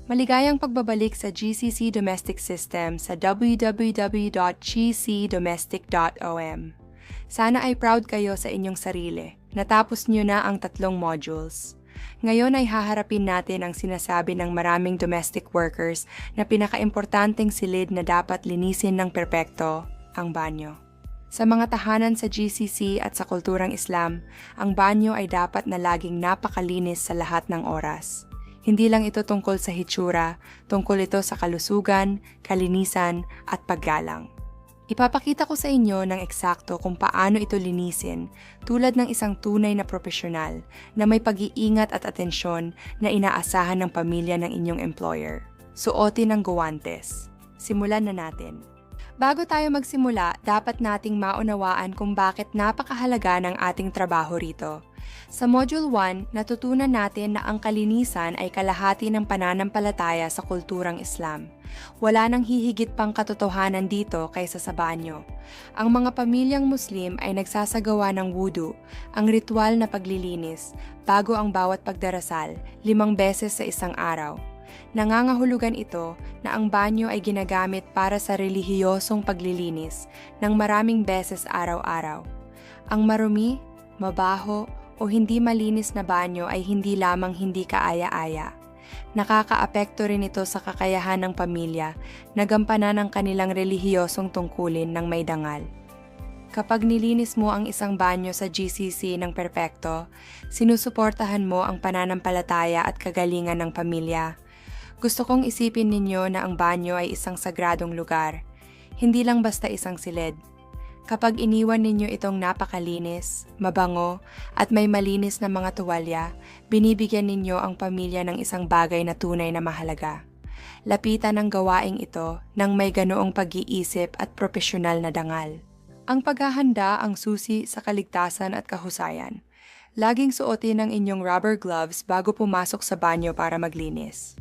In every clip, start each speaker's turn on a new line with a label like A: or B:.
A: Maligayang pagbabalik sa GCC Domestic System sa www.gcdomestic.om. Sana ay proud kayo sa inyong sarili. Natapos nyo na ang 3 modules. Ngayon ay haharapin natin ang sinasabi ng maraming domestic workers na pinakaimportanteng silid na dapat linisin ng perpekto, ang banyo. Sa mga tahanan sa GCC at sa kulturang Islam, ang banyo ay dapat na laging napakalinis sa lahat ng oras. Hindi lang ito tungkol sa hitsura, tungkol ito sa kalusugan, kalinisan at paggalang. Ipapakita ko sa inyo ng eksakto kung paano ito linisin tulad ng isang tunay na profesional na may pag-iingat at atensyon na inaasahan ng pamilya ng inyong employer. Suotin ang guwantes. Simulan na natin. Bago tayo magsimula, dapat nating maunawaan kung bakit napakahalaga ng ating trabaho rito. Sa Module 1, natutunan natin na ang kalinisan ay kalahati ng pananampalataya sa kulturang Islam. Wala nang hihigit pang katotohanan dito kaysa sa banyo. Ang mga pamilyang Muslim ay nagsasagawa ng wudu, ang ritual na paglilinis, bago ang bawat pagdarasal, 5 beses sa isang araw. Nangangahulugan ito na ang banyo ay ginagamit para sa relihiyosong paglilinis ng maraming beses araw-araw. Ang marumi, mabaho, o hindi malinis na banyo ay hindi lamang hindi kaaya-aya. Nakakaapekto rin ito sa kakayahan ng pamilya na gampanan ang kanilang relihiyosong tungkulin ng may dangal. Kapag nilinis mo ang isang banyo sa GCC ng perpekto, sinusuportahan mo ang pananampalataya at kagalingan ng pamilya. Gusto kong isipin ninyo na ang banyo ay isang sagradong lugar, hindi lang basta isang silid. Kapag iniwan ninyo itong napakalinis, mabango, at may malinis na mga tuwalya, binibigyan ninyo ang pamilya ng isang bagay na tunay na mahalaga. Lapitan ang gawaing ito ng may ganoong pag-iisip at propesyonal na dangal. Ang paghahanda ang susi sa kaligtasan at kahusayan. Laging suotin ang inyong rubber gloves bago pumasok sa banyo para maglinis.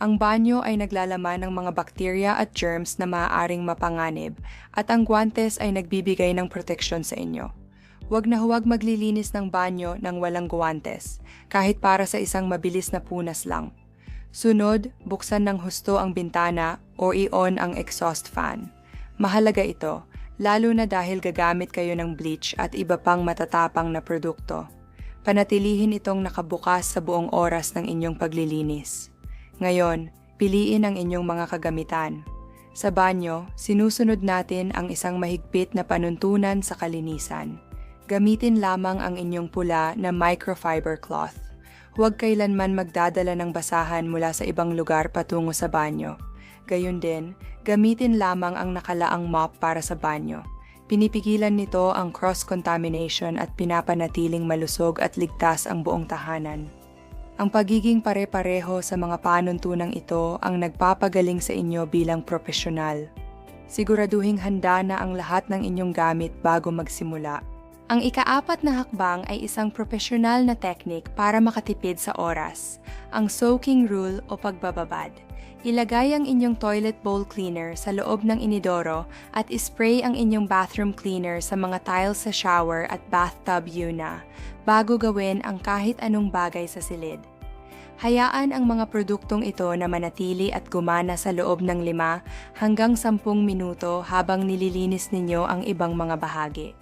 A: Ang banyo ay naglalaman ng mga bakterya at germs na maaaring mapanganib at ang guwantes ay nagbibigay ng proteksyon sa inyo. Huwag na huwag maglilinis ng banyo ng walang guwantes, kahit para sa isang mabilis na punas lang. Sunod, buksan ng husto ang bintana o i-on ang exhaust fan. Mahalaga ito, lalo na dahil gagamit kayo ng bleach at iba pang matatapang na produkto. Panatilihin itong nakabukas sa buong oras ng inyong paglilinis. Ngayon, piliin ang inyong mga kagamitan. Sa banyo, sinusunod natin ang isang mahigpit na panuntunan sa kalinisan. Gamitin lamang ang inyong pula na microfiber cloth. Huwag kailanman magdadala ng basahan mula sa ibang lugar patungo sa banyo. Gayun din, gamitin lamang ang nakalaang mop para sa banyo. Pinipigilan nito ang cross-contamination at pinapanatiling malusog at ligtas ang buong tahanan. Ang pagiging pare-pareho sa mga panuntunang ito ang nagpapagaling sa inyo bilang profesional. Siguraduhing handa na ang lahat ng inyong gamit bago magsimula. Ang ika-4 na hakbang ay isang profesional na teknik para makatipid sa oras, ang soaking rule o pagbababad. Ilagay ang inyong toilet bowl cleaner sa loob ng inidoro at ispray ang inyong bathroom cleaner sa mga tiles sa shower at bathtub una bago gawin ang kahit anong bagay sa silid. Hayaan ang mga produktong ito na manatili at gumana sa loob ng 5 hanggang 10 minuto habang nililinis ninyo ang ibang mga bahagi.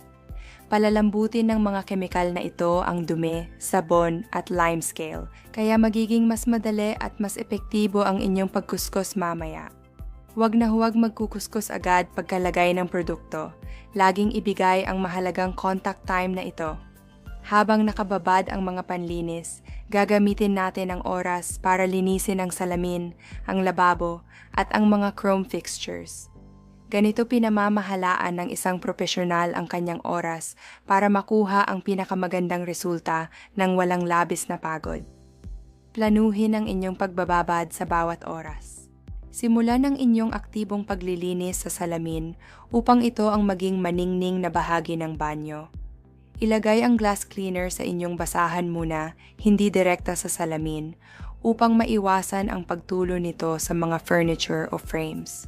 A: Palalambutin ng mga kemikal na ito ang dumi, sabon at lime scale, kaya magiging mas madali at mas epektibo ang inyong pagkuskus mamaya. Huwag na huwag magkukuskus agad pagkalagay ng produkto. Laging ibigay ang mahalagang contact time na ito. Habang nakababad ang mga panlinis, gagamitin natin ang oras para linisin ang salamin, ang lababo, at ang mga chrome fixtures. Ganito pinamamahalaan ng isang profesional ang kanyang oras para makuha ang pinakamagandang resulta ng walang labis na pagod. Planuhin ang inyong pagbababad sa bawat oras. Simulan ang inyong aktibong paglilinis sa salamin upang ito ang maging maningning na bahagi ng banyo. Ilagay ang glass cleaner sa inyong basahan muna, hindi direkta sa salamin, upang maiwasan ang pagtulo nito sa mga furniture o frames.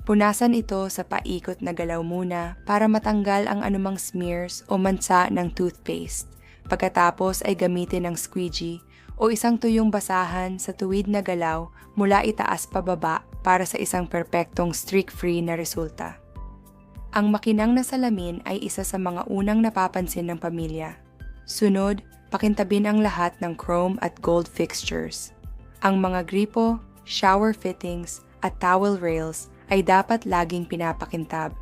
A: Punasan ito sa paikot na galaw muna para matanggal ang anumang smears o mansa ng toothpaste. Pagkatapos ay gamitin ang squeegee o isang tuyong basahan sa tuwid na galaw mula itaas pababa para sa isang perpektong streak-free na resulta. Ang makinang na salamin ay isa sa mga unang napapansin ng pamilya. Sunod, pakintabin ang lahat ng chrome at gold fixtures. Ang mga gripo, shower fittings at towel rails ay dapat laging pinapakintab.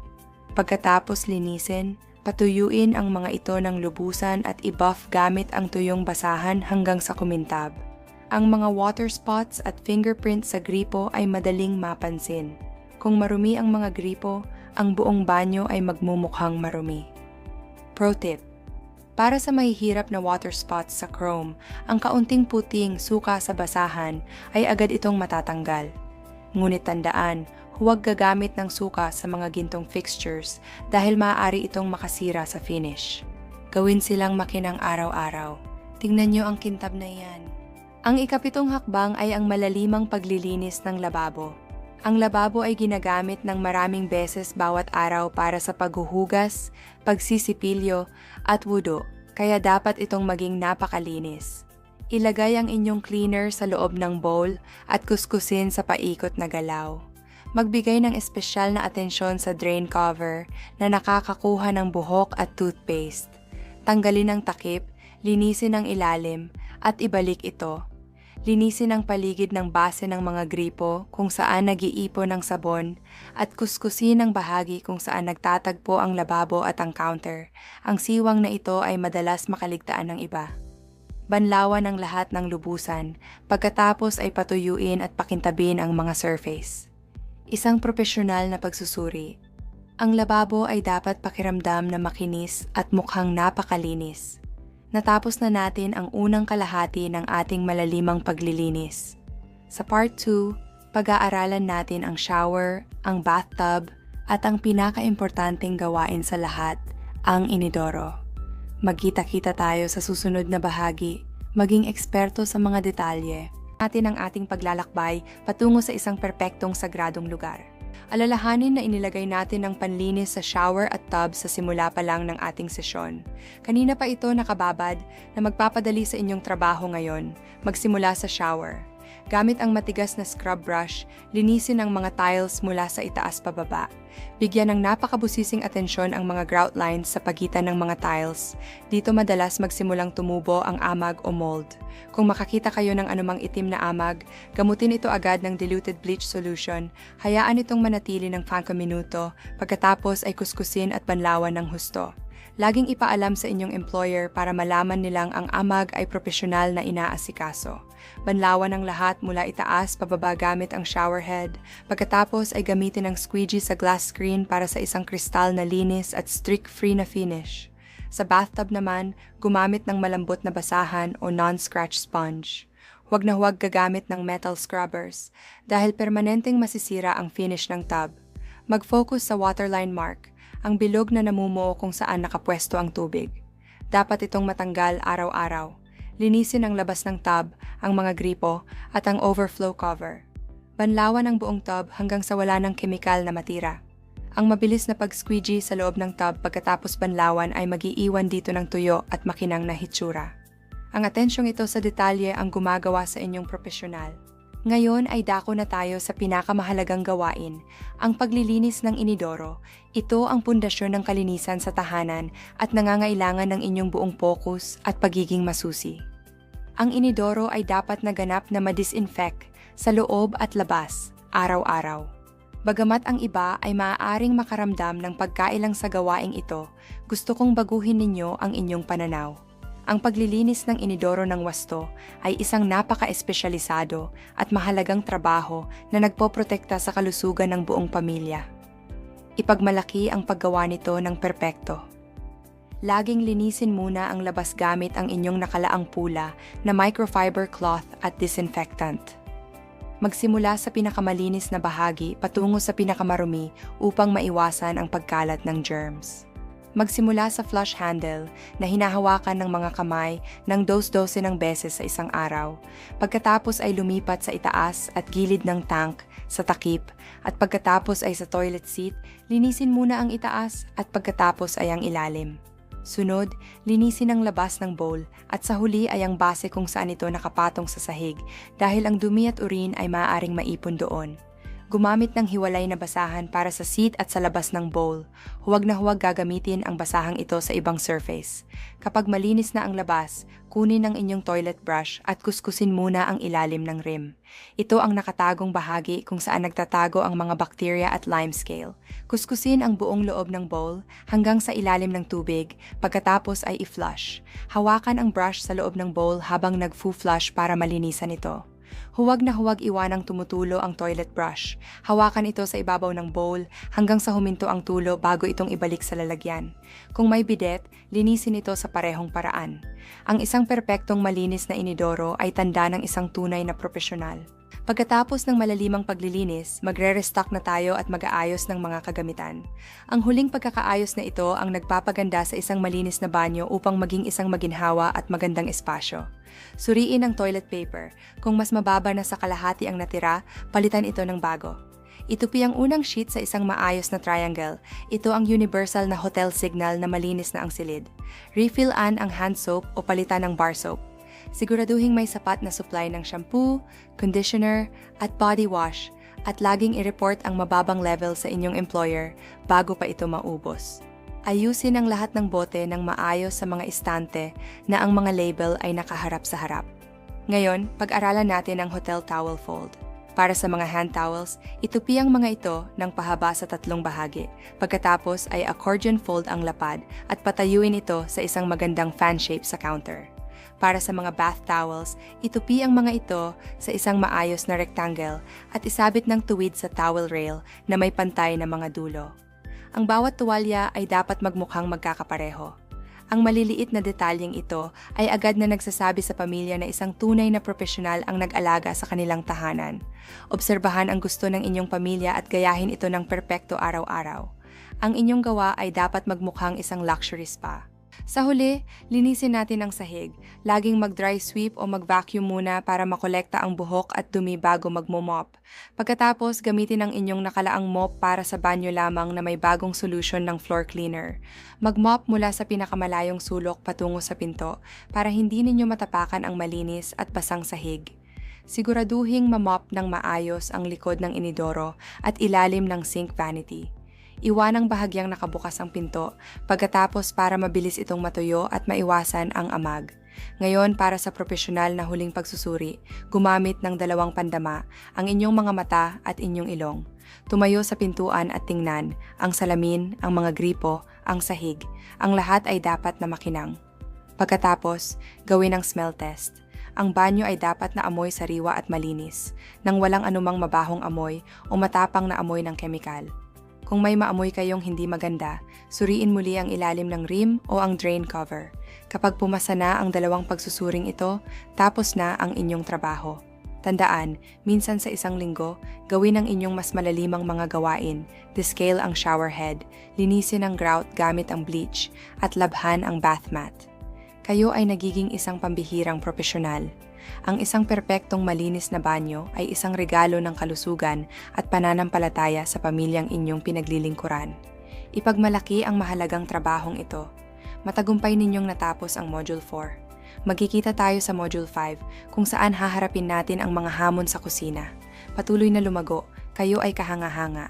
A: Pagkatapos linisin, patuyuin ang mga ito ng lubusan at i-buff gamit ang tuyong basahan hanggang sa kumintab. Ang mga water spots at fingerprints sa gripo ay madaling mapansin. Kung marumi ang mga gripo, ang buong banyo ay magmumukhang marumi. Pro tip: para sa mahihirap na water spots sa chrome, ang kaunting puting suka sa basahan ay agad itong matatanggal. Ngunit tandaan, huwag gagamit ng suka sa mga gintong fixtures dahil maaari itong makasira sa finish. Gawin silang makinang araw-araw. Tingnan nyo ang kintab na iyan. Ang ikapitong hakbang ay ang malalimang paglilinis ng lababo. Ang lababo ay ginagamit ng maraming beses bawat araw para sa paghuhugas, pagsisipilyo, at wudu, kaya dapat itong maging napakalinis. Ilagay ang inyong cleaner sa loob ng bowl at kuskusin sa paikot na galaw. Magbigay ng espesyal na atensyon sa drain cover na nakakakuha ng buhok at toothpaste. Tanggalin ang takip, linisin ang ilalim, at ibalik ito. Linisin ang paligid ng base ng mga gripo kung saan nag-iipon ng sabon at kuskusin ang bahagi kung saan nagtatagpo ang lababo at ang counter. Ang siwang na ito ay madalas makaligtaan ng iba. Banlawan ang lahat ng lubusan, pagkatapos ay patuyuin at pakintabin ang mga surface. Isang profesional na pagsusuri. Ang lababo ay dapat pakiramdam na makinis at mukhang napakalinis. Natapos na natin ang unang kalahati ng ating malalimang paglilinis. Sa part 2, pag-aaralan natin ang shower, ang bathtub, at ang pinaka-importanting gawain sa lahat, ang inidoro. Magkita-kita tayo sa susunod na bahagi, maging eksperto sa mga detalye. Natin ang ating paglalakbay patungo sa isang perpektong sagradong lugar. Alalahanin na inilagay natin ang panlinis sa shower at tub sa simula pa lang ng ating sesyon. Kanina pa ito nakababad na magpapadali sa inyong trabaho ngayon, magsimula sa shower. Gamit ang matigas na scrub brush, linisin ang mga tiles mula sa itaas pababa. Bigyan ng napakabusising atensyon ang mga grout lines sa pagitan ng mga tiles. Dito madalas magsimulang tumubo ang amag o mold. Kung makakita kayo ng anumang itim na amag, gamutin ito agad ng diluted bleach solution. Hayaan itong manatili ng 5 minuto, pagkatapos ay kuskusin at banlawan ng husto. Laging ipaalam sa inyong employer para malaman nilang ang amag ay propesyonal na inaasikaso. Banlawan ang lahat mula itaas pababa gamit ang shower head. Pagkatapos ay gamitin ang squeegee sa glass screen para sa isang kristal na linis at streak-free na finish. Sa bathtub naman, gumamit ng malambot na basahan o non-scratch sponge. Huwag na huwag gagamit ng metal scrubbers dahil permanenteng masisira ang finish ng tub. Mag-focus sa waterline mark, ang bilog na namumuo kung saan nakapwesto ang tubig. Dapat itong matanggal araw-araw. Linisin ang labas ng tub, ang mga gripo, at ang overflow cover. Banlawan ang buong tub hanggang sa wala ng kemikal na matira. Ang mabilis na pag-squeegee sa loob ng tub pagkatapos banlawan ay mag-iiwan dito ng tuyo at makinang na hitsura. Ang atensyong ito sa detalye ang gumagawa sa inyong profesional. Ngayon ay dako na tayo sa pinakamahalagang gawain, ang paglilinis ng inidoro. Ito ang pundasyon ng kalinisan sa tahanan at nangangailangan ng inyong buong focus at pagiging masusi. Ang inidoro ay dapat naganap na ma-disinfect sa loob at labas, araw-araw. Bagamat ang iba ay maaaring makaramdam ng pagkailang sa gawaing ito, gusto kong baguhin ninyo ang inyong pananaw. Ang paglilinis ng inidoro ng wasto ay isang napaka-espesyalisado at mahalagang trabaho na nagpoprotekta sa kalusugan ng buong pamilya. Ipagmalaki ang paggawa nito ng perpekto. Laging linisin muna ang labas gamit ang inyong nakalaang pula na microfiber cloth at disinfectant. Magsimula sa pinakamalinis na bahagi patungo sa pinakamarumi upang maiwasan ang pagkalat ng germs. Magsimula sa flush handle na hinahawakan ng mga kamay ng 12 ng beses sa isang araw. Pagkatapos ay lumipat sa itaas at gilid ng tank, sa takip, at pagkatapos ay sa toilet seat, linisin muna ang itaas at pagkatapos ay ang ilalim. Sunod, linisin ang labas ng bowl at sa huli ay ang base kung saan ito nakapatong sa sahig dahil ang dumi at urin ay maaaring maipon doon. Gumamit ng hiwalay na basahan para sa seat at sa labas ng bowl. Huwag na huwag gagamitin ang basahang ito sa ibang surface. Kapag malinis na ang labas, kunin ang inyong toilet brush at kuskusin muna ang ilalim ng rim. Ito ang nakatagong bahagi kung saan nagtatago ang mga bakterya at lime scale. Kuskusin ang buong loob ng bowl hanggang sa ilalim ng tubig, pagkatapos ay i-flush. Hawakan ang brush sa loob ng bowl habang nag-flush para malinisan ito. Huwag na huwag iwanang tumutulo ang toilet brush. Hawakan ito sa ibabaw ng bowl hanggang sa huminto ang tulo bago itong ibalik sa lalagyan. Kung may bidet, linisin ito sa parehong paraan. Ang isang perpektong malinis na inidoro ay tanda ng isang tunay na propesyonal. Pagkatapos ng malalimang paglilinis, magre-restock na tayo at mag-aayos ng mga kagamitan. Ang huling pagkakaayos na ito ang nagpapaganda sa isang malinis na banyo upang maging isang maginhawa at magandang espasyo. Suriin ang toilet paper. Kung mas mababa na sa kalahati ang natira, palitan ito ng bago. Itupi ang unang sheet sa isang maayos na triangle. Ito ang universal na hotel signal na malinis na ang silid. Refill-an ang hand soap o palitan ng bar soap. Siguraduhing may sapat na supply ng shampoo, conditioner, at body wash at laging i-report ang mababang level sa inyong employer bago pa ito maubos. Ayusin ang lahat ng bote ng maayos sa mga istante na ang mga label ay nakaharap sa harap. Ngayon, pag-aralan natin ang hotel towel fold. Para sa mga hand towels, itupi ang mga ito ng pahaba sa 3 bahagi. Pagkatapos ay accordion fold ang lapad at patayuin ito sa isang magandang fan shape sa counter. Para sa mga bath towels, itupi ang mga ito sa isang maayos na rectangle at isabit ng tuwid sa towel rail na may pantay na mga dulo. Ang bawat tuwalya ay dapat magmukhang magkakapareho. Ang maliliit na detalyeng ito ay agad na nagsasabi sa pamilya na isang tunay na propesyonal ang nag-alaga sa kanilang tahanan. Obserbahan ang gusto ng inyong pamilya at gayahin ito ng perpekto araw-araw. Ang inyong gawa ay dapat magmukhang isang luxury spa. Sa huli, linisin natin ang sahig. Laging mag-dry sweep o mag-vacuum muna para makolekta ang buhok at dumi bago magmo-mop. Pagkatapos, gamitin ang inyong nakalaang mop para sa banyo lamang na may bagong solution ng floor cleaner. Mag-mop mula sa pinakamalayong sulok patungo sa pinto para hindi ninyo matapakan ang malinis at basang sahig. Siguraduhing mamop ng maayos ang likod ng inidoro at ilalim ng sink vanity. Iwanang bahagyang nakabukas ang pinto pagkatapos para mabilis itong matuyo at maiwasan ang amag. Ngayon, para sa propesyonal na huling pagsusuri, gumamit ng 2 pandama, ang inyong mga mata at inyong ilong. Tumayo sa pintuan at tingnan, ang salamin, ang mga gripo, ang sahig, ang lahat ay dapat na makinang. Pagkatapos, gawin ang smell test. Ang banyo ay dapat na amoy sariwa at malinis, nang walang anumang mabahong amoy o matapang na amoy ng kemikal. Kung may maamoy kayong hindi maganda, suriin muli ang ilalim ng rim o ang drain cover. Kapag pumasa na ang 2 pagsusuring ito, tapos na ang inyong trabaho. Tandaan, minsan sa isang linggo, gawin ang inyong mas malalimang mga gawain, descale ang shower head, linisin ang grout gamit ang bleach, at labhan ang bath mat. Kayo ay nagiging isang pambihirang propesyonal. Ang isang perpektong malinis na banyo ay isang regalo ng kalusugan at pananampalataya sa pamilyang inyong pinaglilingkuran. Ipagmalaki ang mahalagang trabahong ito. Matagumpay ninyong natapos ang Module 4. Magkikita tayo sa Module 5 kung saan haharapin natin ang mga hamon sa kusina. Patuloy na lumago, kayo ay kahanga-hanga.